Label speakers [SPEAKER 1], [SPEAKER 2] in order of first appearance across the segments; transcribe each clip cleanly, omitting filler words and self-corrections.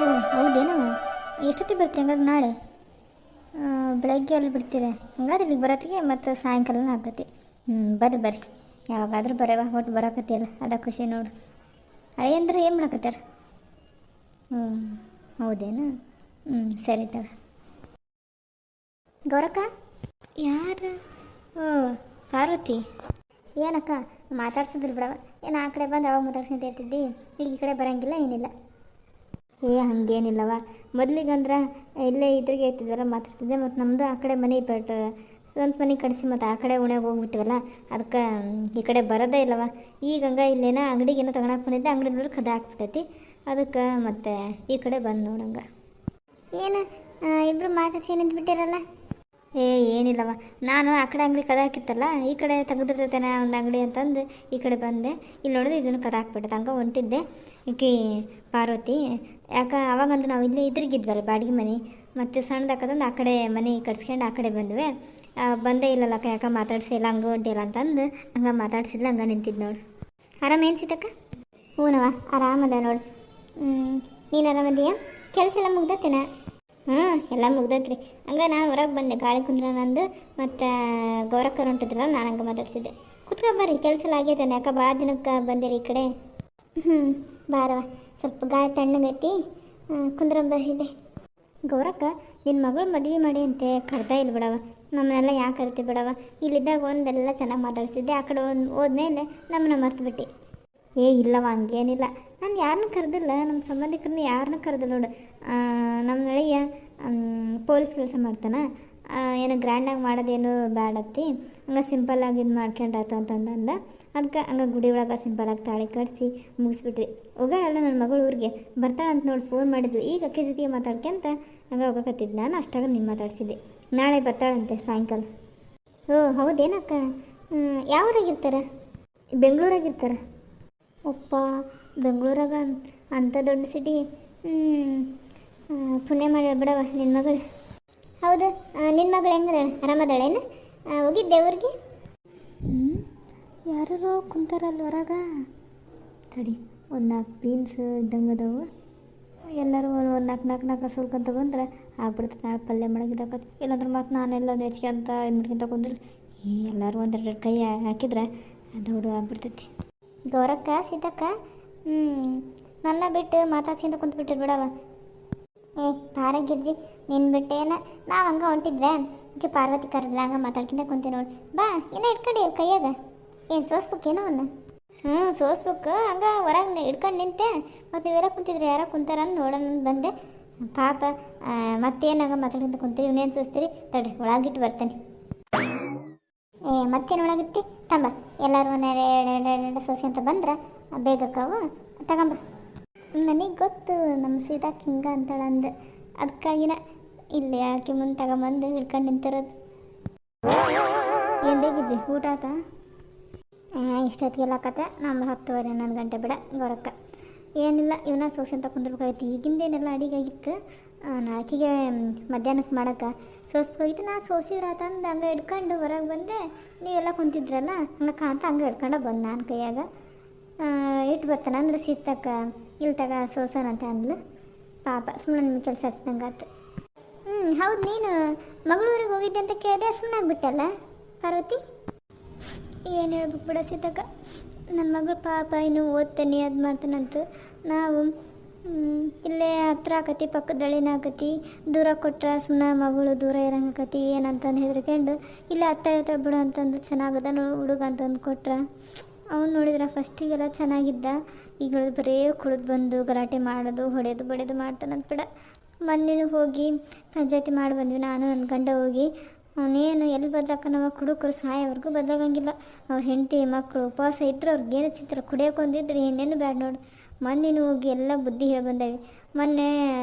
[SPEAKER 1] ಓ ಹೌದೇನೋ. ಎಷ್ಟೊತ್ತಿಗೆ ಬರ್ತೀವಿ ಹಂಗಾದ್ರೆ ನಾಳೆ? ಬೆಳಗ್ಗೆ ಅಲ್ಲಿ ಬಿಡ್ತೀರ ಹಂಗಾದ್ರೆ ಇಲ್ಲಿಗೆ ಬರೋತ್ತಿಗೆ ಮತ್ತು ಸಾಯಂಕಾಲನ ಆಗ್ತೈತಿ. ಬರ್ರಿ ಬರ್ರಿ, ಯಾವಾಗಾದ್ರೂ ಬರವ ಒಟ್ಟು ಬರೋಕತ್ತಿಯಲ್ಲ ಅದ ಖುಷಿ ನೋಡು. ಹಳೆ ಅಂದ್ರೆ ಏನು ಮಾಡಕತ್ತಾರ? ಹ್ಞೂ ಹೌದೇನು. ಸರಿ ತಗ. ಗೌರಕ್ಕ ಯಾರು? ಓ ಪಾರ್ವತಿ. ಏನಕ್ಕ ಮಾತಾಡ್ಸಿದ್ರು ಬಿಡವ. ಏನು ಆ ಕಡೆ ಬಂದು ಅವಾಗ ಮಾತಾಡ್ಸ್ಕೊಂತ ಇರ್ತಿದ್ದಿ, ಈಗ ಈ ಕಡೆ ಬರೋಂಗಿಲ್ಲ ಏನಿಲ್ಲ. ಹಾಗೇನಿಲ್ಲವ, ಮೊದಲಿಗಂದ್ರೆ ಇಲ್ಲೇ ಇದ್ರಿಗೆ ಇರ್ತಿದ್ವಲ್ಲ ಮಾತಾಡ್ತಿದ್ದೆ. ಮತ್ತು ನಮ್ಮದು ಆ ಕಡೆ ಮನೆ ಬಟ್ ಸ್ವಂತ ಮನೆ ಕಡಿಸಿ ಮತ್ತು ಆ ಕಡೆ ಉಣ್ಯಾಗ ಹೋಗ್ಬಿಟ್ಟಿವಲ್ಲ, ಅದಕ್ಕೆ ಈ ಕಡೆ ಬರೋದೇ ಇಲ್ಲವ. ಈಗ ಹಂಗೆ ಇಲ್ಲೇನೋ ಅಂಗಡಿಗೇನೋ ತಗೊಳಕ್ಕೆ ಬಂದಿದ್ದೆ, ಅಂಗಡಿ ನೋಡಿ ಕದ ಹಾಕ್ಬಿಟ್ಟೈತಿ. ಅದಕ್ಕೆ ಮತ್ತೆ ಈ ಕಡೆ ಬಂದು ನೋಡಂಗೆ. ಏನು ಇಬ್ಬರು ಮಾತಾಡ್ಸಿ ನಿಂತ್ಬಿಟ್ಟಿರಲ್ಲ? ಏನಿಲ್ಲವ, ನಾನು ಆ ಕಡೆ ಅಂಗಡಿ ಕದ ಹಾಕಿತ್ತಲ್ಲ, ಈ ಕಡೆ ತೆಗೆದಿರ್ತೈತೇನೆ ಒಂದು ಅಂಗಡಿ ಅಂತಂದು ಈ ಕಡೆ ಬಂದೆ. ಇಲ್ಲಿ ನೋಡಿದ್ರೆ ಇದನ್ನು ಕದ ಹಾಕ್ಬಿಟ್ಟೆ, ಹಂಗೆ ಹೊಂಟಿದ್ದೆ. ಈಕಿ ಪಾರ್ವತಿ ಯಾಕೆ ಅವಾಗಂದ್ರೆ ನಾವು ಇಲ್ಲೇ ಇದ್ರಿಗಿದ್ವಲ್ಲ ಬಾಡಿಗೆ ಮನೆ, ಮತ್ತು ಸಣ್ಣದಾಕದಂದು ಆ ಕಡೆ ಮನೆ ಕಟ್ಸ್ಕೊಂಡು ಆ ಕಡೆ ಬಂದ್ವಿ. ಬಂದೇ ಇಲ್ಲಲ್ಲ ಯಾಕೆ ಮಾತಾಡ್ಸಿಲ್ಲ, ಹಂಗೆ ಹೊಂಟಿಲ್ಲ ಅಂತಂದು ಹಂಗೆ ಮಾತಾಡ್ಸಿಲ್ಲ, ಹಂಗೆ ನಿಂತಿದ್ದು ನೋಡು. ಆರಾಮೇನು ಸೀತಕ್ಕ? ಹ್ಞೂನವ ಆರಾಮದ ನೋಡು. ನೀನು ಆರಾಮದೀಯ? ಕೆಲಸ ಎಲ್ಲ ಮುಗ್ದತ್ತೇನ? ಎಲ್ಲ ಮುಗ್ದತ್ರಿ. ಹಂಗೆ ನಾನು ಹೊರಗೆ ಬಂದೆ ಗಾಳಿ ಕುಂದ್ರ ನಂದು, ಮತ್ತು ಗೌರಕ್ಕರ್ ಹೊಂಟಿದ್ರಲ್ಲ, ನಾನು ಹಂಗೆ ಮಾತಾಡ್ಸಿದ್ದೆ. ಕುತ್ಕೊ ಬರ್ರಿ, ಕೆಲಸ ಎಲ್ಲ ಆಗೈತಾನೆ. ಯಾಕೆ ಭಾಳ ದಿನಕ್ಕೆ ಬಂದಿರಿ ಈ ಕಡೆ? ಬಾರವ, ಸ್ವಲ್ಪ ಗಾಳಿ ತಣ್ಣಗೈತಿ, ಕುಂದ್ರ ಬರ್ಸಿದ್ದೆ. ಗೌರಕ್ಕ ನಿನ್ನ ಮಗಳು ಮದುವೆ ಮಾಡಿ ಅಂತೆ ಕರ್ದ ಇಲ್ಲ ಬಿಡವ. ನಮ್ಮನ್ನೆಲ್ಲ ಯಾಕೆ ಕರಿತೀವಿ ಬಿಡವ. ಇಲ್ಲಿದ್ದಾಗ ಒಂದೆಲ್ಲ ಚೆನ್ನಾಗಿ ಮಾತಾಡ್ಸಿದ್ದೆ, ಆ ಕಡೆ ಹೋದ್ಮೇಲೆ ನಮ್ಮನ್ನ ಮರ್ತುಬಿಟ್ಟು. ಇಲ್ಲವ ಹಂಗೇನಿಲ್ಲ, ನಾನು ಯಾರನ್ನೂ ಕರೆದಿಲ್ಲ, ನಮ್ಮ ಸಂಬಂಧಿಕರನ್ನ ಯಾರನ್ನೂ ಕರೆದಿಲ್ಲ ನೋಡು. ನಮ್ಮ ನಳಿಯ ಪೊಲೀಸ್ ಕೆಲಸ ಮಾಡ್ತಾನೆ, ಏನೋ ಗ್ರ್ಯಾಂಡಾಗಿ ಮಾಡೋದೇನು ಬೇಡತ್ತಿ, ಹಂಗೆ ಸಿಂಪಲ್ಲಾಗಿ ಇದು ಮಾಡ್ಕೊಂಡಾಯ್ತು ಅಂತಂದ. ಅದಕ್ಕೆ ಹಂಗೆ ಗುಡಿ ಒಳಗೆ ಸಿಂಪಲಾಗಿ ತಾಳಿ ಕಟ್ಸಿ ಮುಗಿಸ್ಬಿಟ್ವಿ. ಹೋಗೋಳಲ್ಲ ನನ್ನ ಮಗಳು ಊರಿಗೆ ಬರ್ತಾಳಂತ ನೋಡಿ ಫೋನ್ ಮಾಡಿದ್ವಿ. ಈಗ ಅಕ್ಕಿ ಜೊತೆಗೆ ಮಾತಾಡ್ಕೊಂತ ಹಂಗೆ ಹೋಗಕತ್ತಿದ್ದು. ನಾನು ಅಷ್ಟಾಗ ನೀನು ಮಾತಾಡ್ಸಿದ್ದೆ. ನಾಳೆ ಬರ್ತಾಳಂತೆ ಸಾಯಂಕಾಲ. ಓ ಹೌದೇನಕ್ಕ? ಯಾವ ಊರಾಗಿರ್ತಾರೆ? ಬೆಂಗಳೂರಾಗಿರ್ತಾರೆ. ಒಪ್ಪ ಬೆಂಗಳೂರಾಗ ಅಂಥ ದೊಡ್ಡ ಸಿಟಿ. ಪುಣ್ಯ ಮಾಡಿ ಬಿಡವ ನಿನ್ನ ಮಗಳು. ಹೌದು, ನಿನ್ನ ಮಗಳು ಹೆಂಗದಾಳೆ? ಆರಾಮದಾಳೇನು? ಹೋಗಿದ್ದೆ ಊರಿಗೆ? ಯಾರೋ ಕುಂತಾರಲ್ಲ ಹೊರಗ. ತಡಿ, ಒಂದು 4 ಬೀನ್ಸ್ ಇದ್ದಂಗೆ ಅದಾವು. ಎಲ್ಲರೂ ಒಂದು ನಾಲ್ಕು ಸುಲ್ಕೊಂತ ಬಂದ್ರೆ ಆಗ್ಬಿಡ್ತದೆ. ನಾಳೆ ಪಲ್ಯ ಮಾಡೋಗಿದ್ದಾಕತ್ತೆ. ಇಲ್ಲಾಂದ್ರೆ ಮತ್ತು ನಾನೆಲ್ಲ ಹೆಚ್ಚಿಗೆ ಅಂತ ಇದು ಮಾಡ್ಕೊಂತ ಕುಂದ್ರೆ ಎಲ್ಲರೂ 1-2 ಕೈ ಹಾಕಿದ್ರೆ ಅದು ಆಗ್ಬಿಡ್ತೈತಿ. ಗೌರಕ್ಕ ಸೀತಕ್ಕ ನನ್ನ ಬಿಟ್ಟು ಮಾತಾಡ್ಸಿಂತ ಕುಂತ್ಬಿಟ್ಟಿರ್ ಬಿಡವ. ಪಾರ ಗಿರ್ಜಿ ನಿನ್ನ ಬಿಟ್ಟೇನ ನಾವು ಹಂಗೆ ಹೊಂಟಿದ್ವೆ. ಓಕೆ ಪಾರ್ವತಿ ಕರೆದ್ಲ, ಹಂಗೆ ಮಾತಾಡ್ಕಿಂತ ಕುಂತೀವಿ ನೋಡಿ. ಬಾ ಏನೋ ಇಟ್ಕೊಂಡು ಕೈಯಾಗ ಏನು ಸೋಸ್ಬೇಕು ಏನೋ ಒಂದು? ಸೋಸ್ಬೇಕು. ಹಂಗೆ ಹೊರಗೆ ಇಟ್ಕೊಂಡು ನಿಂತೆ. ಮತ್ತು ನೀವೆಲ್ಲ ಕುಂತಿದ್ರೆ ಯಾರೋ ಕುಂತಾರ ನೋಡೋಣ ಬಂದೆ. ಪಾಪ ಮತ್ತೇನು ಹಂಗೆ ಮಾತಾಡ್ಕೊಂತ ಕುಂತೀರಿ, ಇನ್ನೇನು ಸೋಸ್ತೀರಿ? ತಡ್ರಿ ಒಳಗಿಟ್ಟು ಬರ್ತೇನೆ. ಮತ್ತೇನು ಒಳಗಿಟ್ಟು ತಂಬ. ಎಲ್ಲರೂ 2 ಸೋಸಿ ಅಂತ ಬಂದ್ರೆ ಬೇಗಕ್ಕವು ತಗೊಂಬ. ನನಗೆ ಗೊತ್ತು ನಮ್ಮ ಸೀತಾಕ್ ಹಿಂಗೆ ಅಂತಾಳೆ ಅಂದೆ, ಅದಕ್ಕಾಗಿನ ಇಲ್ಲಿ ಆಕೆ ಮುಂದೆ ತಗೊಂಬಂದು ಹಿಡ್ಕೊಂಡು ನಿಂತಿರೋದು. ಏನು ಬೇಕಿದ್ದಿ? ಊಟ ಆತ? ಇಷ್ಟೊತ್ತಿಗೆಲ್ಲ ಕತೆ ನಮ್ದು 10:30-11 ಗಂಟೆ ಬಿಡ ಗೌರಕ್ಕ. ಏನಿಲ್ಲ, ಇವನ್ನ ಸೋಸಿ ಅಂತ ಕುಂದಿರ್ಬೇಕಾಗಿತ್ತು. ಈಗಿಂದೇನೆಲ್ಲ ಅಡಿಗೆ ಆಗಿತ್ತು. ನಾಲ್ಕಿಗೆ ಮಧ್ಯಾಹ್ನಕ್ಕೆ ಮಾಡೋಕೆ ಸೋಸ್ಬೇಕಾಗಿತ್ತು. ನಾ ಸೋಸಿದ್ರಾತಂದು ಹಂಗೆ ಹಿಡ್ಕೊಂಡು ಹೊರಗೆ ಬಂದೆ. ನೀವೆಲ್ಲ ಕುಂತಿದ್ರಲ್ಲ, ಹಂಗೆ ಕಾಂತ ಹಂಗೆ ಹಿಡ್ಕೊಂಡು ಬಂದು ನಾನು ಕೈಯಾಗ ಇಟ್ಟು ಬರ್ತಾನೆ ಅಂದ್ರೆ ಸಿತ್ತಕ್ಕ ಇಲ್ಲಿ ತಗ ಸೋಸೋನಂತ ಅಂದ್ಲು. ಪಾಪ ಸುಮ್ಮನೆ ನಿಮ್ಗೆ ಕೆಲಸ ಹಚ್ಚಿದಂಗೆ ಆಯ್ತು. ಹೌದು, ನೀನು ಮಂಗಳೂರಿಗೆ ಹೋಗಿದ್ದೆ ಅಂತ ಕೇಳಿದೆ, ಸುಮ್ಮನೆ ಆಗ್ಬಿಟ್ಟಲ್ಲ ಪಾರ್ವತಿ. ಏನು ಹೇಳ್ಬೇಕು ಬಿಡ ಸೀತಕ್ಕ, ನನ್ನ ಮಗಳು ಪಾಪ ಇನ್ನು ಓದ್ತಾನೆ ಅದು ಮಾಡ್ತಾನಂತ. ನಾವು ಇಲ್ಲೇ ಹತ್ರ ಆಕತಿ, ಪಕ್ಕದಳ್ಳಿನ ಆಕತಿ. ದೂರ ಕೊಟ್ರೆ ಸುಮ್ಮನೆ ಮಗಳು ದೂರ ಇರಂಗಾಕತಿ ಏನಂತಂದು ಹೆದರ್ಕೊಂಡು ಇಲ್ಲೇ ಹತ್ತ ಬಿಡು ಅಂತಂದು ಚೆನ್ನಾಗದ ಹುಡುಗ ಅಂತಂದು ಕೊಟ್ರೆ. ಅವ್ನು ನೋಡಿದ್ರೆ ಫಸ್ಟಿಗೆಲ್ಲ ಚೆನ್ನಾಗಿದ್ದ, ಈಗ ಬರೀ ಕುಡಿದು ಬಂದು ಗಲಾಟೆ ಮಾಡೋದು, ಹೊಡೆಯೋದು ಬಡಿಯೋದು ಮಾಡ್ತಾನಂತ ಬಿಡ. ಮೊನ್ನೆ ಹೋಗಿ ಪಂಚಾಯತಿ ಮಾಡಿ ಬಂದ್ವಿ, ನಾನು ನನ್ನ ಗಂಡ ಹೋಗಿ. ಅವನೇನು ಎಲ್ಲಿ ಬದಲಾಕ ನಾವು ಕುಡುಕರು ಸಾಯೋವರೆಗೂ ಬದಲಾಗಂಗಿಲ್ಲ. ಅವ್ರ ಹೆಂಡತಿ ಮಕ್ಕಳು ಉಪವಾಸ ಇದ್ರೆ ಅವ್ರಿಗೇನು ಚಿತ್ರ ಕುಡಿಯೋಕೊಂದಿದ್ರೆ ಏನೇನು ಬ್ಯಾಡ ನೋಡು. ಮೊನ್ನೆ ಹೋಗಿ ಎಲ್ಲ ಬುದ್ಧಿ ಹೇಳಿ ಬಂದೇವಿ. ಮೊನ್ನೆ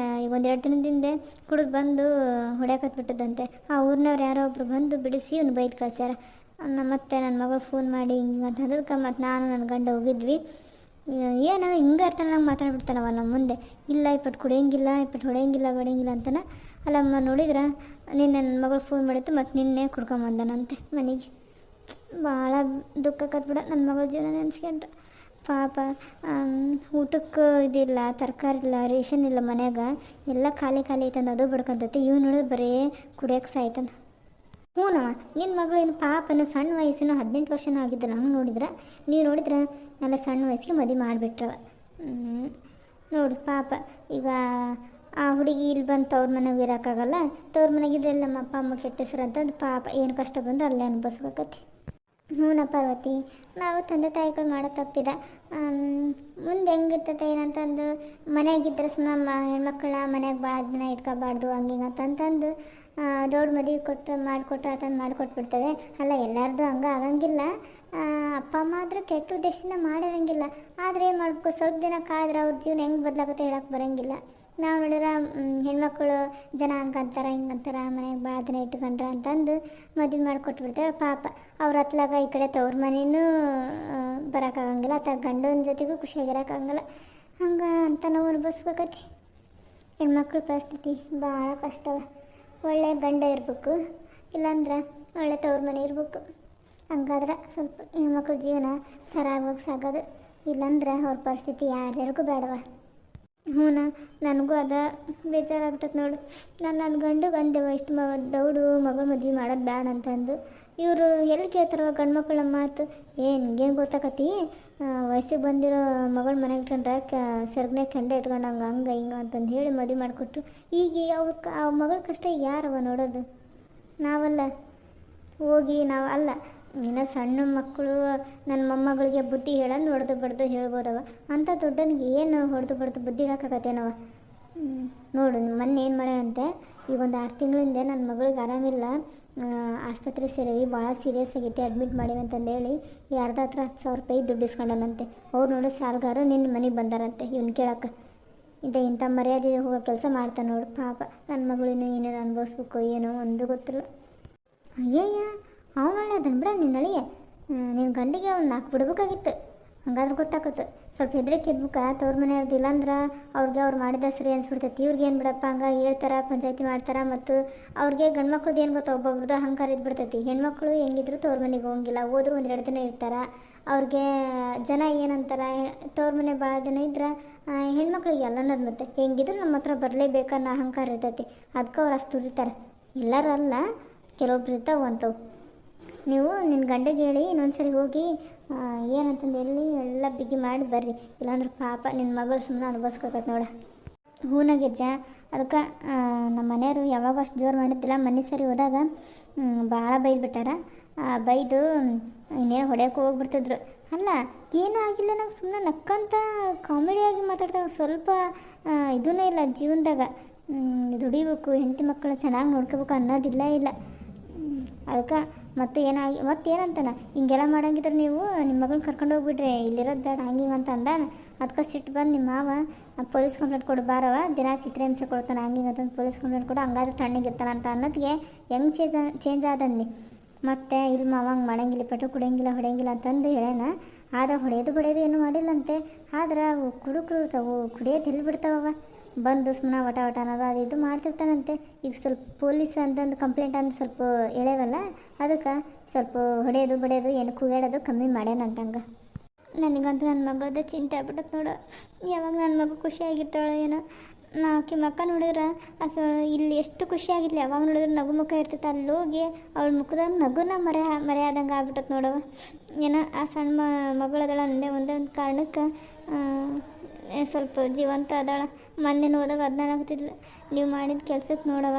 [SPEAKER 1] 1-2 ದಿನದಿಂದ ಕುಡಿದು ಬಂದು ಹೊಡ್ಯಾಕತ್ಬಿಟ್ಟದಂತೆ. ಆ ಊರಿನವ್ರು ಯಾರೋ ಒಬ್ರು ಬಂದು ಬಿಡಿಸಿ ಅವ್ನು ಬೈದು ಕಳಿಸ್ಯಾರ. ಮತ್ತೆ ನನ್ನ ಮಗಳು ಫೋನ್ ಮಾಡಿ ಹಿಂಗೆ ಅಂತ ಅದಕ್ಕೆ ಮತ್ತು ನಾನು ನನ್ನ ಗಂಡ ಹೋಗಿದ್ವಿ. ಏನೋ ಹಿಂಗೆ ಇರ್ತಾನೆ, ನಂಗೆ ಮಾತಾಡ್ಬಿಡ್ತಾನವ ನಮ್ಮ ಮುಂದೆ. ಇಲ್ಲ ಇಪ್ಪಟ್ಟು ಕುಡಿಯೋಂಗಿಲ್ಲ, ಇಪ್ಪಟ್ಟು ಹೊಡೆಯೋಂಗಿಲ್ಲ ಬಡಿಯೋಂಗಿಲ್ಲ ಅಂತಾನೆ. ಅಲ್ಲಮ್ಮ ನೋಡಿದ್ರೆ ನಿನ್ನೆ ನನ್ನ ಮಗಳು ಫೋನ್ ಮಾಡಿತ್ತು, ಮತ್ತು ನಿನ್ನೆ ಕುಡ್ಕೊಂಬಂದನಂತೆ ಮನೆಗೆ. ಭಾಳ ದುಃಖ ಆಕತ್ ಬಿಡ ನನ್ನ ಮಗಳ ಜೀವನ ನೆನೆಸ್ಕೊಂಡ್ರೆ. ಪಾಪ ಊಟಕ್ಕೆ ಇದಿಲ್ಲ, ತರಕಾರಿ ಇಲ್ಲ, ರೇಷನ್ ಇಲ್ಲ ಮನ್ಯಾಗ, ಎಲ್ಲ ಖಾಲಿ ಖಾಲಿ ಐತಂದು ಅದು ಬಡ್ಕೊಂತೈತಿ. ಇವ್ ನೋಡಿದ್ರೆ ಬರೀ ಕುಡಿಯೋಕೆ ಸಾಯ್ತಾನ. ಹ್ಞೂನವ, ನಿನ್ನ ಮಗಳು ಏನು ಪಾಪನು ಸಣ್ಣ ವಯಸ್ಸಿನ 18 ವರ್ಷನೂ ಆಗಿದ್ದಿಲ್ಲ. ಹಂಗೆ ನೋಡಿದ್ರೆ ನೀವು ನೋಡಿದ್ರೆ ಎಲ್ಲ ಸಣ್ಣ ವಯಸ್ಸಿಗೆ ಮದುವೆ ಮಾಡಿಬಿಟ್ರವ. ನೋಡಿ ಪಾಪ, ಈಗ ಆ ಹುಡುಗಿ ಇಲ್ಲಿ ಬಂದು ತವ್ರ ಮನೆಗೆ ಇರೋಕ್ಕಾಗಲ್ಲ. ತವ್ರ ಮನೆಗಿದ್ರೆ ನಮ್ಮ ಅಪ್ಪ ಅಮ್ಮ ಕೆಟ್ಟ ಹೆಸರು ಅಂತಂದು ಪಾಪ ಏನು ಕಷ್ಟ ಬಂದ್ರೆ ಅಲ್ಲೇ ಅನುಭವಿಸ್ಬೇಕತಿ. ಹ್ಞೂನ ಪಾರ್ವತಿ, ನಾವು ತಂದೆ ತಾಯಿಗಳು ಮಾಡೋ ತಪ್ಪಿದ. ಮುಂದೆ ಹೆಂಗಿರ್ತೈತೆ ಏನಂತಂದು ಮನೆಯಾಗಿದ್ದರೆ ಸುಮ್ಮನೆ ಹೆಣ್ಮಕ್ಳ ಮನೆಯಾಗ ಭಾಳ ದಿನ ಇಟ್ಕೋಬಾರ್ದು ಹಂಗಿಂಗೆ ಅಂತಂತಂದು ದೊಡ್ಡ ಮದುವೆ ಮಾಡಿಕೊಟ್ರೆ ಅದನ್ನು ಮಾಡಿಕೊಟ್ಬಿಡ್ತೇವೆ. ಅಲ್ಲ, ಎಲ್ಲರದು ಹಂಗೆ ಆಗಂಗಿಲ್ಲ. ಅಪ್ಪ ಅಮ್ಮ ಆದ್ರೆ ಕೆಟ್ಟ ಉದ್ದೇಶನ ಮಾಡಿರಂಗಿಲ್ಲ. ಆದರೆ ಏನು ಮಾಡಬೇಕು, ಸ್ವಲ್ಪ ದಿನ ಕಾದ್ರೆ ಅವ್ರ ಜೀವನ ಹೆಂಗೆ ಬದಲಾಗುತ್ತೆ ಹೇಳಕ್ಕೆ ಬರೋಂಗಿಲ್ಲ. ನಾವು ನೋಡಿದ್ರೆ ಹೆಣ್ಮಕ್ಳು ಜನ ಹಂಗಂತಾರೆ ಹಿಂಗಂತಾರೆ, ಮನೆಗೆ ಭಾಳ ದಿನ ಇಟ್ಕೊಂಡ್ರೆ ಅಂತಂದು ಮದುವೆ ಮಾಡಿಕೊಟ್ಬಿಡ್ತೇವೆ. ಪಾಪ ಅವ್ರ ಹತ್ಲಾಗ ಈ ಕಡೆ ತವ್ರ ಮನೆಯೂ ಬರೋಕ್ಕಾಗಂಗಿಲ್ಲ, ಅಥವಾ ಗಂಡನ ಜೊತೆಗೂ ಖುಷಿಯಾಗಿರೋಕ್ಕಾಗಂಗಿಲ್ಲ. ಹಂಗೆ ಅಂತ ನಾವು ಅನುಭವಿಸ್ಬೇಕತಿ. ಹೆಣ್ಮಕ್ಳ ಪರಿಸ್ಥಿತಿ ಭಾಳ ಕಷ್ಟವ. ಒಳ್ಳೆ ಗಂಡ ಇರಬೇಕು, ಇಲ್ಲಾಂದ್ರೆ ಒಳ್ಳೆ ತವ್ರ ಮನೆ ಇರಬೇಕು. ಹಂಗಾದ್ರೆ ಸ್ವಲ್ಪ ಹೆಣ್ಮಕ್ಳ ಜೀವನ ಸರಾಗೋಗಿ ಸಾಗೋದು. ಇಲ್ಲಾಂದ್ರೆ ಅವ್ರ ಪರಿಸ್ಥಿತಿ ಯಾರ್ಯಾರಿಗೂ ಬೇಡವ. ಹ್ಞೂನ, ನನಗೂ ಅದ ಬೇಜಾರಾಗ್ಬಿಟ್ಟೈತೆ ನೋಡು. ನನ್ನ ಗಂಡಿಗೆ ಅಂದೆವ ಇಷ್ಟು ದೌಡು ಮಗಳು ಮದುವೆ ಮಾಡೋದು ಬೇಡ ಅಂತಂದು. ಇವರು ಎಲ್ಲಿ ಕೇಳ್ತಾರವ ಗಂಡು ಮಕ್ಕಳ ಮಾತು. ನಿಂಗೇನು ಗೊತ್ತಾಕತಿ, ವಯಸ್ಸಿಗೆ ಬಂದಿರೋ ಮಗಳ ಮನೆಗೆ ಇಟ್ಕೊಂಡ್ರೆ ಸೆರಗನೆ ಕೆಂಡ ಇಟ್ಕೊಂಡಂಗೆ ಹಂಗೆ ಹಿಂಗೆ ಅಂತಂದು ಹೇಳಿ ಮದುವೆ ಮಾಡಿಕೊಟ್ರು. ಈಗ ಆ ಮಗಳ ಕಷ್ಟ ಯಾರವ ನೋಡೋದು? ನಾವಲ್ಲ ಹೋಗಿ ನಾವು ಅಲ್ಲ, ಇನ್ನು ಸಣ್ಣ ಮಕ್ಕಳು ನನ್ನ ಮೊಮ್ಮಗಳಿಗೆ ಬುದ್ಧಿ ಹೇಳೋದು ಹೊಡೆದು ಬಡ್ದು ಹೇಳ್ಬೋದವ. ಅಂಥ ದೊಡ್ಡನಿಗೆ ಏನು ಹೊಡೆದು ಬಡ್ದು ಬುದ್ಧಿ ಹಾಕಾಕತ್ತೇನವ? ನೋಡು, ಮೊನ್ನೆ ಏನು ಮಾಡ್ಯಾನಂತೆ, ಈಗ ಒಂದು 6 ತಿಂಗಳಿಂದ ನನ್ನ ಮಗಳಿಗೆ ಆರಾಮಿಲ್ಲ, ಆಸ್ಪತ್ರೆಗೆ ಸೇರಿವಿ, ಭಾಳ ಸೀರಿಯಸ್ ಆಗೈತೆ, ಅಡ್ಮಿಟ್ ಮಾಡಿವಿ ಅಂತಂದೇಳಿ ಯಾರ್ದ ಹತ್ರ 10,000 ರೂಪಾಯಿ ದುಡ್ಡು ಇಸ್ಕೊಂಡನಂತೆ. ಅವ್ರು ನೋಡಿ ಸಾಲ್ಗಾರು ನಿನ್ನ ಮನೆಗೆ ಬಂದಾರಂತೆ ಇವ್ನು ಕೇಳಕ್ಕೆ. ಇಂಥ ಮರ್ಯಾದೆ ಹೋಗೋ ಕೆಲಸ ಮಾಡ್ತಾನೆ ನೋಡು. ಪಾಪ ನನ್ನ ಮಗಳಿನೂ ಏನೇನು ಅನುಭವಿಸ್ಬೇಕು ಏನೋ ಒಂದು ಗೊತ್ತಿಲ್ಲ. ಅಯ್ಯಯ್ಯ, ಅವನೊಳ್ಳೆ ಅದನ್ನು ಬಿಡ, ನಿನ್ನ ಅಳಿಯ ನಿನ್ನ ಗಂಡಿಗೆ ಅವ್ನು ಹಾಕ್ಬಿಡ್ಬೇಕಾಗಿತ್ತು. ಹಂಗಾದ್ರೆ ಗೊತ್ತಾಕತ್ತು. ಸ್ವಲ್ಪ ಹೆದರಿಕೆ ಇರ್ಬೇಕ ತವ್ರ ಮನೆ ಅವ್ರದ್ದು. ಇಲ್ಲಾಂದ್ರೆ ಅವ್ರಿಗೆ ಅವ್ರು ಮಾಡಿದ ಸರಿ ಅನ್ಸ್ಬಿಡ್ತೈತಿ. ಇವ್ರಿಗೆ ಏನು ಬಿಡಪ್ಪ ಹಂಗೆ ಹೇಳ್ತಾರೆ, ಪಂಚಾಯತಿ ಮಾಡ್ತಾರೆ. ಮತ್ತು ಅವ್ರಿಗೆ ಗಂಡು ಮಕ್ಳದ್ದು ಏನು ಗೊತ್ತಾ, ಒಬ್ಬೊಬ್ರದ್ದು ಅಹಂಕಾರ ಇದ್ಬಿಡ್ತೈತಿ. ಹೆಣ್ಮಕ್ಳು ಹೆಂಗಿದ್ರು ತವ್ರ ಮನೆಗೆ ಹೋಗಿಲ್ಲ, ಹೋದ್ರು 1-2 ದಿನ ಇರ್ತಾರೆ. ಅವ್ರಿಗೆ ಜನ ಏನಂತಾರೆ, ತವ್ರ ಮನೆ ಭಾಳ ದಿನ ಇದ್ರೆ ಹೆಣ್ಮಕ್ಳಿಗೆ ಎಲ್ಲ ಅನ್ನೋದು ಮತ್ತೆ ಹೆಂಗಿದ್ರು ನಮ್ಮ ಹತ್ರ ಬರಲೇಬೇಕನ್ನೋ ಅಹಂಕಾರ ಇರ್ತೈತಿ. ಅದಕ್ಕೆ ಅವ್ರು ಅಷ್ಟು ಇರ್ತಾರೆ. ಎಲ್ಲರೂ ಅಲ್ಲ, ಕೆಲವೊಬ್ರು ಇರ್ತಾವೆ ಅಂಥವು. ನೀವು ನಿನ್ನ ಗಂಡಿಗೆ ಹೇಳಿ ಇನ್ನೊಂದ್ಸರಿ ಹೋಗಿ ಏನಂತಂದು ಎಲ್ಲಿ ಎಲ್ಲ ಬಿಗಿ ಮಾಡಿ ಬರ್ರಿ. ಇಲ್ಲಾಂದ್ರೆ ಪಾಪ ನಿನ್ನ ಮಗಳು ಸುಮ್ಮನೆ ಅನುಭವಿಸ್ಕೋತೈತೆ ನೋಡ. ಹೂನ ಗಿರ್ಜಾ, ಅದಕ್ಕೆ ನಮ್ಮ ಮನೆಯವರು ಯಾವಾಗ ಅಷ್ಟು ಜೋರು ಮಾಡಿದ್ದಿಲ್ಲ. ಮೊನ್ನೆ ಸರಿ ಹೋದಾಗ ಭಾಳ ಬೈದ್ಬಿಟ್ಟಾರ. ಬೈದು ಇನ್ನೇನು ಹೊಡೆಯೋಕೆ ಹೋಗ್ಬಿಡ್ತಿದ್ರು. ಅಲ್ಲ, ಏನೂ ಆಗಿಲ್ಲ, ನಂಗೆ ಸುಮ್ಮನೆ ನಕ್ಕಂತ ಕಾಮಿಡಿಯಾಗಿ ಮಾತಾಡ್ತಾರೆ. ಸ್ವಲ್ಪ ಇದೂ ಇಲ್ಲ ಜೀವನದಾಗ. ದುಡಿಬೇಕು, ಹೆಂಡತಿ ಮಕ್ಕಳು ಚೆನ್ನಾಗಿ ನೋಡ್ಕೋಬೇಕು ಅನ್ನೋದಿಲ್ಲ ಇಲ್ಲ. ಅದಕ್ಕೆ ಮತ್ತೇನಂತಾನ, ಹಿಂಗೆಲ್ಲ ಮಾಡಂಗಿದ್ರೆ ನೀವು ನಿಮ್ಮ ಮಗಳನ್ನ ಕರ್ಕೊಂಡು ಹೋಗ್ಬಿಡ್ರಿ, ಇಲ್ಲಿರೋದು ಬೇಡ ಹಂಗಿಂಗೆ ಅಂತ ಅಂದಾನ. ಅದಕ್ಕೆ ಸಿಟ್ಟು ಬಂದು ನಿಮ್ಮ ಮಾವ ಪೊಲೀಸ್ ಕಂಪ್ಲೇಂಟ್ ಕೊಡು ಬಾರವ, ದಿನ ಚಿತ್ರಹಿಂಸೆ ಕೊಡ್ತಾನೆ ಹಂಗಿಂಗೆ ಅಂತಂದು ಪೊಲೀಸ್ ಕಂಪ್ಲೇಂಟ್ ಕೊಡು, ಹಂಗಾದ್ರೆ ತಣ್ಣಗಿರ್ತಾನೆ ಅಂತ ಅನ್ನೋದಕ್ಕೆ ಹೆಂಗೆ ಚೇಂಜ್ ಆದಂದು. ಮತ್ತು ಇಲ್ಲಿ ಮಾವ ಹಂಗೆ ಮಾಡಂಗಿಲ್ಲ, ಪೆಟ್ಟು ಕುಡಿಯಂಗಿಲ್ಲ ಹೊಡೆಯಂಗಿಲ್ಲ ಅಂತಂದು ಹೇಳೋಣ. ಆದ್ರೆ ಹೊಡೆಯೋದು ಏನೂ ಮಾಡಿಲ್ಲಂತೆ. ಆದ್ರೆ ಕುಡುಕರು ಕುಡಿಯೋದು ಎಲ್ಲಿ ಬಿಡ್ತಾವವ, ಬಂದು ಸುಮ್ಮನೆ ವಟ ಅನ್ನೋದು ಅದು ಇದು ಮಾಡ್ತಿರ್ತಾನಂತೆ. ಈಗ ಸ್ವಲ್ಪ ಪೊಲೀಸ್ ಅಂತಂದು ಕಂಪ್ಲೇಂಟ್ ಅಂದು ಸ್ವಲ್ಪ ಎಳೆವಲ್ಲ, ಅದಕ್ಕೆ ಸ್ವಲ್ಪ ಹೊಡೆಯೋದು ಬಡಿಯೋದು ಏನು ಕೂಗಾಡೋದು ಕಮ್ಮಿ ಮಾಡ್ಯಾನಂತಂಗೆ. ನನಗಂತೂ ನನ್ನ ಮಗಳದ್ದು ಚಿಂತೆ ಆಗ್ಬಿಟ್ಟತ್ತೆ ನೋಡು. ಯಾವಾಗ ನನ್ನ ಮಗು ಖುಷಿಯಾಗಿರ್ತಾಳೆ ಏನೋ. ಆಕೆ ಮಕ್ಕ ನೋಡಿದ್ರೆ ಆಕೆ ಇಲ್ಲಿ ಎಷ್ಟು ಖುಷಿಯಾಗಿರ್ಲಿ, ಯಾವಾಗ ನೋಡಿದ್ರೆ ನಗು ಮುಖ ಇರ್ತೈತೆ. ಅಲ್ಲಿ ಹೋಗಿ ಅವಳ ಮುಖದಾಗ ನಗುನ ಮರೆಯಾದಂಗೆ ಆಗ್ಬಿಟ್ಟತ್ತೆ ನೋಡವ. ಏನೋ ಆ ಸಣ್ಣ ಮಗಳದಳ ಒಂದೊಂದು ಕಾರಣಕ್ಕೆ ಸ್ವಲ್ಪ ಜೀವಂತ ಅದಾಳ. ಮೊನ್ನೆ ಹೋದಾಗ ಅದನ್ನ ಆಗ್ತಿದ್ಲು, ನೀವು ಮಾಡಿದ ಕೆಲ್ಸಕ್ಕೆ ನೋಡವ,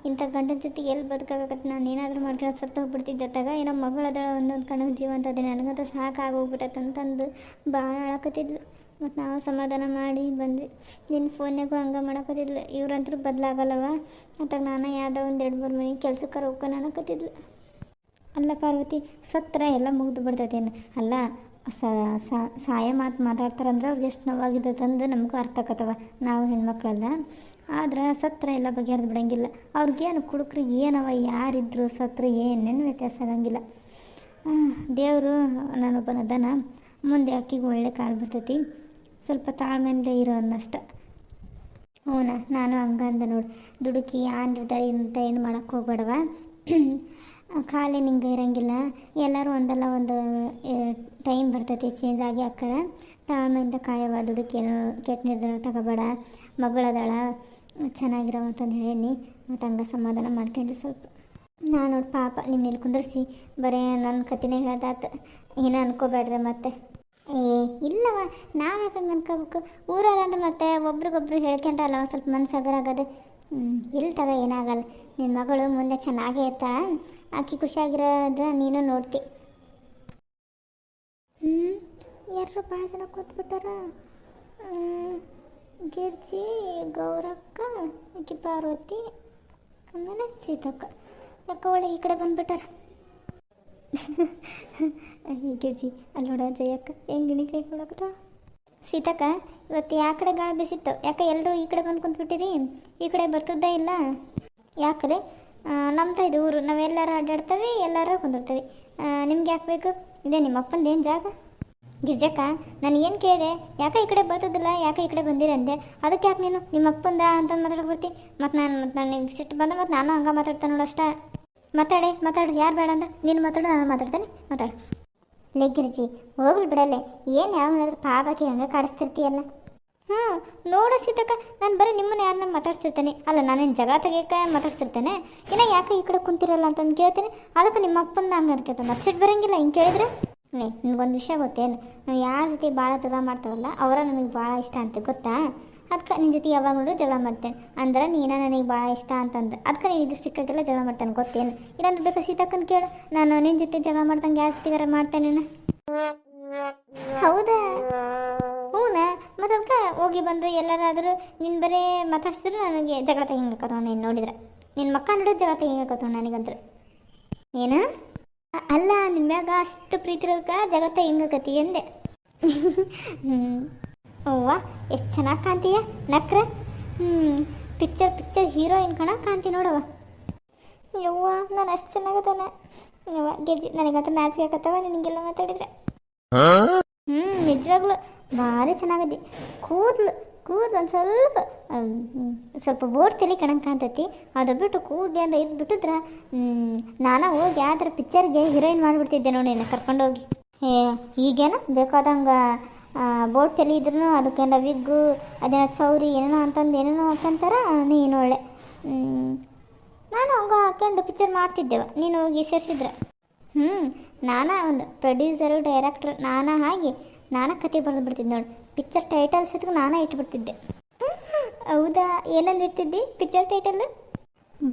[SPEAKER 1] ಇಂಥ ಗಂಡನ ಜೊತೆಗೆ ಎಲ್ಲಿ ಬದುಕಾಗತ್ತೆ, ನಾನು ಏನಾದರೂ ಮಾಡ್ಕೊಂಡು ಸತ್ತು ಹೋಗ್ಬಿಡ್ತಿದ್ದೆ ಅತ್ತಾಗ. ಏನೋ ಮಗಳದಳ ಒಂದೊಂದು ಕಣ್ಣು ಜೀವಂತ ಅದೇ, ನನಗಂತ ಸಾಕಾಗೋಗ್ಬಿಟ್ಟೈತೆ ಅಂತಂದು ಭಾಳ ಅಳಕತ್ತಿದ್ಲು. ಮತ್ತು ನಾವು ಸಮಾಧಾನ ಮಾಡಿ ಬಂದ್ವಿ. ನಿನ್ನ ಫೋನ್ಯಾಗೂ ಹಂಗೆ ಮಾಡಕತ್ತಿದ್ಲು. ಇವ್ರಂತೂ ಬದಲಾಗಲ್ಲವ ಅತ್ತಾಗ ನಾನು ಯಾವುದೋ 1-2-3 ಮನೆ ಕೆಲ್ಸಕ್ಕೆ ಹೋಗ್ಕೊಂಡು ಅನ್ನಕತ್ತಿದ್ಲು. ಅಲ್ಲ ಪಾರ್ವತಿ, ಸತ್ರ ಎಲ್ಲ ಮುಗಿದು ಬಿಡ್ತೈತೇನು? ಅಲ್ಲ, ಸಾಯ ಮಾತಾಡ್ತಾರಂದ್ರೆ ಅವ್ರಿಗೆ ಎಷ್ಟು ನೋವಾಗಿರ್ತೈತೆ ಅಂದು ನಮಗೂ ಅರ್ಥ ಆಕತ್ತವ, ನಾವು ಹೆಣ್ಮಕ್ಳಲ್ಲ. ಆದ್ರೆ ಸತ್ರ ಎಲ್ಲ ಬಗೆಹರಿದು ಬಿಡಂಗಿಲ್ಲ. ಅವ್ರಿಗೇನು ಕುಡುಕ್ರಿ ಏನವ, ಯಾರಿದ್ರು ಸತ್ರು ಏನೇನು ವ್ಯತ್ಯಾಸ ಆಗಂಗಿಲ್ಲ. ದೇವರು ನಾನೊಬ್ಬನದನ, ಮುಂದೆ ಅಕ್ಕಿಗೆ ಒಳ್ಳೆ ಕಾಲು ಬರ್ತೈತಿ. ಸ್ವಲ್ಪ ತಾಳ್ಮೆಯಿಂದ ಇರೋ ಅನ್ನಷ್ಟ. ಹ್ಞೂನ, ನಾನು ಹಂಗಂದ ನೋಡಿ. ದುಡುಕಿ ನಿರ್ಧಾರ ಇಂಥ ಏನು ಮಾಡೋಕ್ಕೆ ಹೋಗ್ಬೇಡವ. ಖಾಲಿ ನಿಂಗೆ ಇರೋಂಗಿಲ್ಲ. ಎಲ್ಲರೂ ಒಂದಲ್ಲ ಒಂದು ಟೈಮ್ ಬರ್ತೈತಿ ಚೇಂಜ್ ಆಗಿ ಅಕ್ಕರ. ತಾಳ್ಮೆಯಿಂದ ಕಾಯವ, ದುಡುಕೇನು ಕೆಟ್ಟ ನಿರ್ಧಾರ ತಗೋಬೇಡ, ಮಗಳದಾಳ ಚೆನ್ನಾಗಿರೋ ಅಂತಂದು ಹೇಳೀನಿ. ಮತ್ತು ಹಂಗೆ ಸಮಾಧಾನ ಮಾಡ್ಕೊಂಡ್ರಿ ಸ್ವಲ್ಪ. ನಾನು ನೋಡಿ ಪಾಪ ನಿಮ್ಮಲ್ಲಿ ಕುಂದರ್ಸಿ ಬರೀ ನನ್ನ ಕಥೆನೇ ಹೇಳೋದಾತ, ಏನೋ ಅನ್ಕೋಬೇಡ್ರಿ ಮತ್ತೆ. ಇಲ್ಲವ, ನಾವು ಯಾಕಂಗೆ ಅನ್ಕೋಬೇಕು, ಊರಲ್ಲ ಅಂದ್ರೆ ಮತ್ತೆ ಒಬ್ರಿಗೊಬ್ರು ಹೇಳ್ಕೊಂಡ್ರಲ್ಲ ಸ್ವಲ್ಪ ಮನಸ್ಸು ಹಗರಾಗದೆ. ಇಲ್ಲಿ ತಗ ಏನಾಗಲ್ಲ, ನಿನ್ನ ಮಗಳು ಮುಂದೆ ಚೆನ್ನಾಗೇ ಇರ್ತಾಳೆ, ಆಕಿ ಖುಷಿಯಾಗಿರೋದು ನೀನು ನೋಡ್ತಿ. ಯಾರು ಭಾಳ ಜನ ಕೂತ್ಬಿಟ್ಟಾರ. ಗಿರ್ಜಿ, ಗೌರಕ್ಕ, ಆಕಿ ಪಾರ್ವತಿ, ಆಮೇಲೆ ಸೀತಕ್ಕ. ಯಾಕ ಒಳ್ಳೆ ಈ ಕಡೆ ಬಂದ್ಬಿಟ್ಟಾರ. ಗಿರ್ಜಿ ಅಲ್ಲಿ ನೋಡ ಜಯಕ್ಕ ಹೆಂಗಿಣಿ ಕೈ ಕೊಡಕತ್ತ. ಸೀತಕ್ಕ ಇವತ್ತು ಯಾ ಕಡೆ ಗಾಳಿ ಬೀಸಿತ್ತು, ಯಾಕೆ ಎಲ್ಲರೂ ಈ ಕಡೆ ಬಂದು ಕುಂತ್ಬಿಟ್ಟಿರಿ, ಈ ಕಡೆ ಬರ್ತದ್ದೇ ಇಲ್ಲ ಯಾಕ್ರೆ? ನಮ್ದು ಇದು ಊರು, ನಾವೆಲ್ಲರೂ ಅಡ್ಡಾಡ್ತೇವೆ, ಎಲ್ಲರೂ ಕುಂದಿರ್ತೀವಿ. ನಿಮ್ಗೆ ಯಾಕೆ ಬೇಕು? ಇದೇ ನಿಮ್ಮ ಅಪ್ಪಂದು ಏನು ಜಾಗ? ಗಿರ್ಜಕ್ಕ ನಾನು ಏನು ಕೇಳಿದೆ, ಯಾಕೆ ಈ ಕಡೆ ಬರ್ತದಿಲ್ಲ, ಯಾಕೆ ಈ ಕಡೆ ಬಂದಿರಿ ಅಂದೆ. ಅದಕ್ಕೆ ಯಾಕೆ ನೀನು ನಿಮ್ಮ ಅಪ್ಪಂದ ಅಂತಂದು ಮಾತಾಡ್ಬಿಡ್ತಿ? ಮತ್ತು ನಾನು ನಿಮ್ಗೆ ಸಿಟ್ಟು ಬಂದ್ರೆ ಮತ್ತು ನಾನು ಹಂಗೆ ಮಾತಾಡ್ತಾನೆ ನೋಡು ಅಷ್ಟೇ. ಮಾತಾಡು, ಯಾರು ಬೇಡ ಅಂದ್ರೆ ನೀನು ಮಾತಾಡು, ನಾನು ಮಾತಾಡ್ತೇನೆ, ಮಾತಾಡು. ಲೇ ಗಿರ್ಜಿ ಹೋಗ್ಲಿ ಬಿಡಲ್ಲೇ, ಏನು ಯಾವ ಹೇಳಿದ್ರೆ ಪಾಪಕ್ಕೆ ಹಂಗೆ ಕಾಡಿಸ್ತಿರ್ತೀಯಲ್ಲ. ನೋಡ ಸೀತಕ್ಕ, ನಾನು ಬರೀ ನಿಮ್ಮನ್ನ ಯಾರನ್ನ ಮಾತಾಡ್ಸಿರ್ತೇನೆ, ಅಲ್ಲ ನಾನೇನು ಜಗಳ ತೆಗಿಯೋಕೆ ಮಾತಾಡ್ಸಿರ್ತೇನೆ. ಏನೋ ಯಾಕೆ ಈ ಕಡೆ ಕುಂತಿರಲ್ಲ ಅಂತಂದು ಕೇಳ್ತೀನಿ, ಅದಕ್ಕೆ ನಿಮ್ಮ ಅಪ್ಪನ ಹಂಗೆ ಅದಕ್ಕೆ ಮತ್ತೆ ಸಿಟ್ಟು ಬರೋಂಗಿಲ್ಲ ಹಿಂಗೆ ಕೇಳಿದ್ರೆ. ನಿಮ್ಗೊಂದು ವಿಷಯ ಗೊತ್ತೇನು, ನಾವು ಯಾರ ಜೊತೆ ಭಾಳ ಜಗಳ ಮಾಡ್ತಾವಲ್ಲ ಅವರ ನನಗೆ ಭಾಳ ಇಷ್ಟ ಅಂತ ಗೊತ್ತಾ? ಅದಕ್ಕೆ ನಿನ್ನ ಜೊತೆ ಯಾವಾಗ ನೋಡ್ರು ಜಗಳ ಮಾಡ್ತೇನೆ ಅಂದ್ರೆ ನೀನು ನನಗೆ ಭಾಳ ಇಷ್ಟ ಅಂತಂದು, ಅದಕ್ಕೆ ನೀನು ಇದ್ರ ಸಿಕ್ಕಾಗೆಲ್ಲ ಜಗಳ ಮಾಡ್ತೇನೆ ಗೊತ್ತೇನು? ಇಲ್ಲಾಂದ್ರೆ ಬೇಕಾ ಸೀತಕ್ಕನ ಕೇಳು, ನಾನು ನಿನ್ನ ಜೊತೆ ಜಗಳ ಮಾಡ್ದಂಗೆ ಯಾರ ಜೊತೆಗಾರ ಮಾಡ್ತೇನೆ. ಹೌದಾ? ಹೂನಾ? ಮತ್ತು ಅದಕ್ಕೆ ಹೋಗಿ ಬಂದು ಎಲ್ಲರಾದರೂ ನಿನ್ನ ಬರೀ ಮಾತಾಡ್ಸಿದ್ರೆ ನನಗೆ ಜಗಳ ತೆಗಿಂಗಕ್ಕತ್ತವ. ನೀನು ನೋಡಿದ್ರೆ ನಿನ್ನ ಮಕ್ಕ ನೋಡಿದ್ರೆ ಜಗಳ ತೆಗಿಂಗಕ್ಕತ್ತವ ನನಗಂದ್ರೆ. ಏನು? ಅಲ್ಲ, ನಿನ್ನ ಮ್ಯಾಗ ಅಷ್ಟು ಪ್ರೀತಿ ಇರೋದಕ್ಕೆ ಜಗಳ ತೆಗಿಂಗಕತ್ತಿ ಎಂದೆ. ಅವ್ವ ಎಷ್ಟು ಚೆನ್ನಾಗಿ ಕಾಣ್ತೀಯ ನಕ್ರ. ಪಿಕ್ಚರ್ ಹೀರೋಯಿನ್ ಕಣ ಕಾಣ್ತಿ ನೋಡವ. ಯವ್ವ ನಾನು ಅಷ್ಟು ಚೆನ್ನಾಗತ್ತಾನೆ ಯವ್ವ. ಗೆಜ್ಜಿ ನನಗಂತ ನಾಚಿಕೆ ಆಗತ್ತವ ನಿನಗೆಲ್ಲ ಮಾತಾಡಿದ್ರೆ. ನಿಜವಾಗ್ಲು ಭಾರಿ ಚೆನ್ನಾಗದಿ. ಕೂದಲು ಒಂದು ಸ್ವಲ್ಪ ಬೋರ್ಡ್ ತಲೆ ಕಣಂಗೆ ಕಾಣ್ತೈತಿ, ಅದು ಬಿಟ್ಟು ಕೂದಲು ಏನಾರ ಇದು ಬಿಟ್ಟಿದ್ರೆ ನಾನು ಹೋಗಿ ಯಾವ್ದಾರ ಪಿಕ್ಚರ್ಗೆ ಹೀರೋಯಿನ್ ಮಾಡಿಬಿಡ್ತಿದ್ದೆ ನೋಡಿ, ಕರ್ಕೊಂಡೋಗಿ. ಈಗೇನೋ ಬೇಕಾದಂಗೆ ಬೋರ್ಡ್ ತಲೆ ಇದ್ರೂ ಅದಕ್ಕೇನ ವಿಗ್ಗು ಅದೇನೋ ಚೌರಿ ಏನೇನೋ ಅಂತಂದು ಏನೇನೋ ಹಾಕ್ಯಂತಾರ. ನೀನು ಒಳ್ಳೆ ನಾನು ಹಂಗೆ ಹಾಕ್ಯಂಡು ಪಿಕ್ಚರ್ ಮಾಡ್ತಿದ್ದೆವ, ನೀನು ಹೋಗಿ ಸೇರಿಸಿದ್ರೆ. ನಾನಾ ಒಂದು ಪ್ರೊಡ್ಯೂಸರು ಡೈರೆಕ್ಟ್ರ್ ನಾನಾ ಹಾಗೆ ನಾನಾ ಕತೆ ಬರೆದು ಬಿಡ್ತಿದ್ದೆ ನೋಡಿ. ಪಿಕ್ಚರ್ ಟೈಟಲ್ಸ್ ಇದ್ರೂ ನಾನಾ ಇಟ್ಬಿಡ್ತಿದ್ದೆ. ಹೌದಾ? ಏನಂದು ಇಡ್ತಿದ್ದಿ ಪಿಕ್ಚರ್ ಟೈಟಲ್?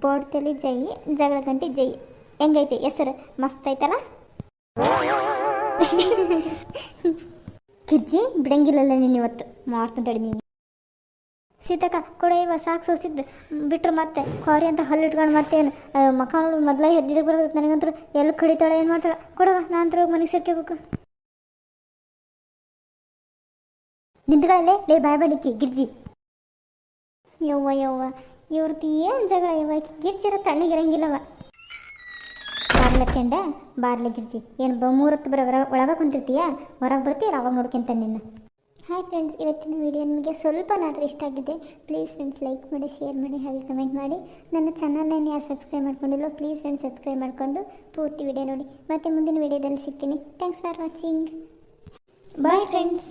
[SPEAKER 1] ಬೋರ್ಡ್ ತಲೆ ಜೈ, ಜಗಳ ಗಂಟಿ ಜೈ. ಹೆಂಗೈತಿ ಹೆಸರು? ಮಸ್ತ್ ಐತಲ್ಲ. ಕಿರ್ಜಿ ಬಿಡಂಗಿಲ್ಲಲ್ಲ ನೀನು ಇವತ್ತು ಮಾಡ್ತಂತೇಳಿ ನೀನು. ಸೀತಕ್ಕ ಕೊಡ ಇವ ಸಾಕು ಸೋಸಿದ್ದು ಬಿಟ್ರು ಮತ್ತೆ ಕ್ವಾರಿ ಅಂತ ಹಲ್ಲಿಟ್ಕೊಂಡು ಮತ್ತೇನು ಮಕ್ಕ ನೋಡು ಮೊದಲೇ ಎದ್ದಿದ್ರೆ ಬರೋದು ನನಗಂತೂ ಎಲ್ಲಿ ಕಡಿತಾಳೆ ಏನು ಮಾಡ್ತಾಳೆ. ಕೊಡವ ನಾನು ಮನೆಗೆ ಸೇರ್ಕೋಬೇಕು. ನಿಂತ್ಗಳಲ್ಲೇ ಲೇ ಬಾಯ್ಬಡಿಕಿ ಗಿರ್ಜಿ. ಯವ್ವ ಇವ್ರದ್ದು ಏನು ಜಗಳ ಯವ್ವ. ಗಿರ್ಜಿರ ತಣ್ಣಗಿರಂಗಿಲ್ಲವ. ಬಾರ್ಲಕ್ಕೆಂಡೆ ಬಾರ್ಲೆ ಗಿರ್ಜಿ ಏನು ಮೂರತ್ತು ಬರೋ ಒಳಗೆ ಕುಂತಿರ್ತೀಯಾ, ಹೊರಗೆ ಬರ್ತೀರ ಅವಾಗ ನೋಡ್ಕೊಂತಾನೆ ನಿನ್ನ. ಹಾಯ್ ಫ್ರೆಂಡ್ಸ್, ಇವತ್ತಿನ ವಿಡಿಯೋ ನಿಮಗೆ ಸ್ವಲ್ಪನಾದರೂ ಇಷ್ಟ ಆಗಿದೆ ಪ್ಲೀಸ್ ಫ್ರೆಂಡ್ಸ್ ಲೈಕ್ ಮಾಡಿ, ಶೇರ್ ಮಾಡಿ, ಹಾಗೆ ಕಮೆಂಟ್ ಮಾಡಿ. ನನ್ನ ಚಾನಲನ್ನು ಯಾರು ಸಬ್ಸ್ಕ್ರೈಬ್ ಮಾಡ್ಕೊಂಡಿಲ್ಲೋ ಪ್ಲೀಸ್ ಫ್ರೆಂಡ್ಸ್ ಸಬ್ಸ್ಕ್ರೈಬ್ ಮಾಡಿಕೊಂಡು ಪೂರ್ತಿ ವಿಡಿಯೋ ನೋಡಿ. ಮತ್ತು ಮುಂದಿನ ವಿಡಿಯೋದಲ್ಲಿ ಸಿಗ್ತೀನಿ. Thanks for watching. Bye friends.